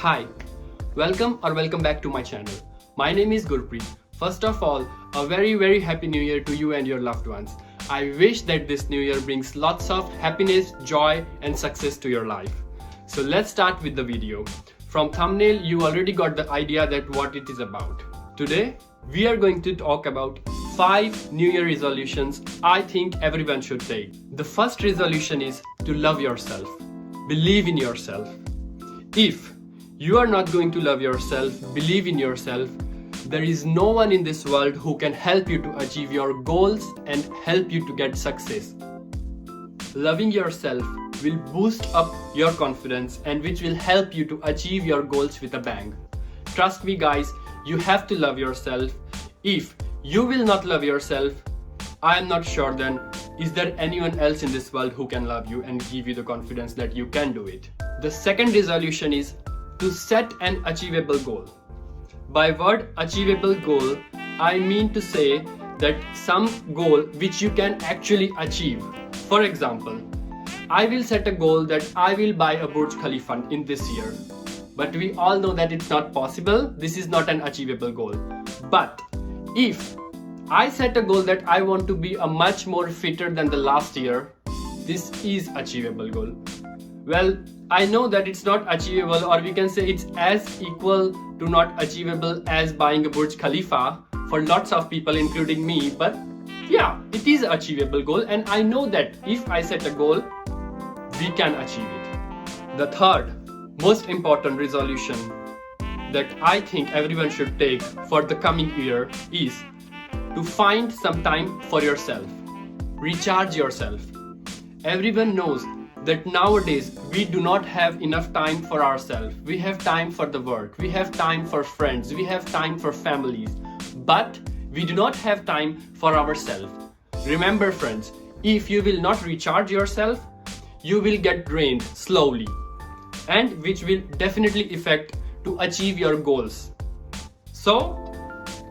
Hi, welcome back to my channel. My name is Gurpreet. First of all, a very happy new year to you and your loved ones. I wish that this new year brings lots of happiness, joy and success to your life. So let's start with the video. From thumbnail you already got the idea that what it is about. Today we are going to talk about 5 new year resolutions I think everyone should take. The first resolution is to love yourself. Believe in yourself. If you are not going to love yourself, believe in yourself, there is no one in this world who can help you to achieve your goals and help you to get success. Loving yourself will boost up your confidence and which will help you to achieve your goals with a bang. Trust me guys, you have to love yourself. If you will not love yourself, I am not sure then is there anyone else in this world who can love you and give you the confidence that you can do it. The second resolution is to set an achievable goal. By word achievable goal, I mean to say that some goal which you can actually achieve. For example, I will set a goal that I will buy a Burj Khalifa in this year. But we all know that it's not possible. This is not an achievable goal. But if I set a goal that I want to be a much more fitter than the last year, this is achievable goal. Well, I know that it's not achievable, or we can say it's as equal to not achievable as buying a Burj Khalifa for lots of people including me, but yeah, it is an achievable goal and I know that if I set a goal, we can achieve it. The third most important resolution that I think everyone should take for the coming year is to find some time for yourself. Recharge yourself. Everyone knows that nowadays we do not have enough time for ourselves. We have time for the work, we have time for friends, we have time for families, but we do not have time for ourselves. Remember friends, if you will not recharge yourself, you will get drained slowly, and which will definitely affect to achieve your goals. So,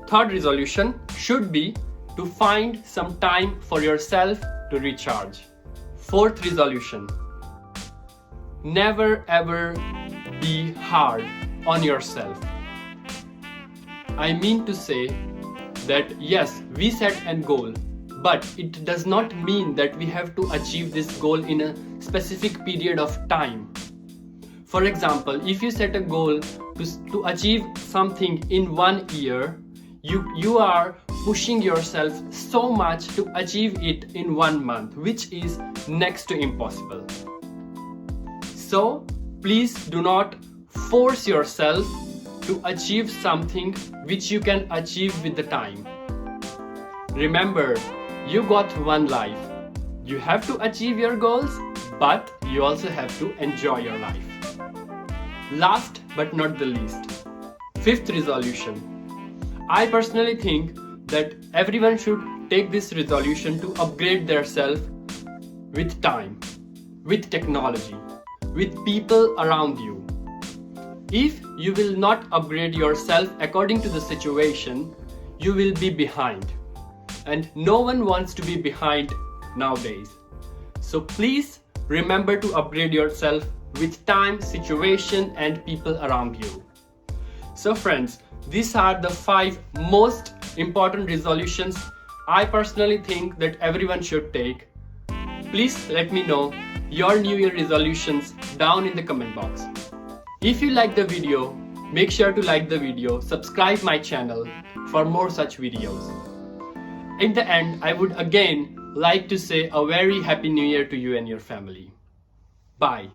third resolution should be to find some time for yourself to recharge. Fourth resolution, never ever be hard on yourself. I mean to say that yes, we set a goal, but it does not mean that we have to achieve this goal in a specific period of time. For example, if you set a goal to achieve something in 1 year, you are pushing yourself so much to achieve it in 1 month, which is next to impossible. So please do not force yourself to achieve something which you can achieve with the time. Remember, you got one life. You have to achieve your goals, but you also have to enjoy your life. Last but not the least, fifth resolution. I personally think that everyone should take this resolution to upgrade themselves with time, with technology, with people around you. If you will not upgrade yourself according to the situation, you will be behind. And no one wants to be behind nowadays. So please remember to upgrade yourself with time, situation and people around you. So friends, these are the 5 most important resolutions I personally think that everyone should take. Please let me know your New Year resolutions down in the comment box. If you like the video, make sure to like the video, subscribe my channel for more such videos. In the end, I would again like to say a very happy new year to you and your family. Bye.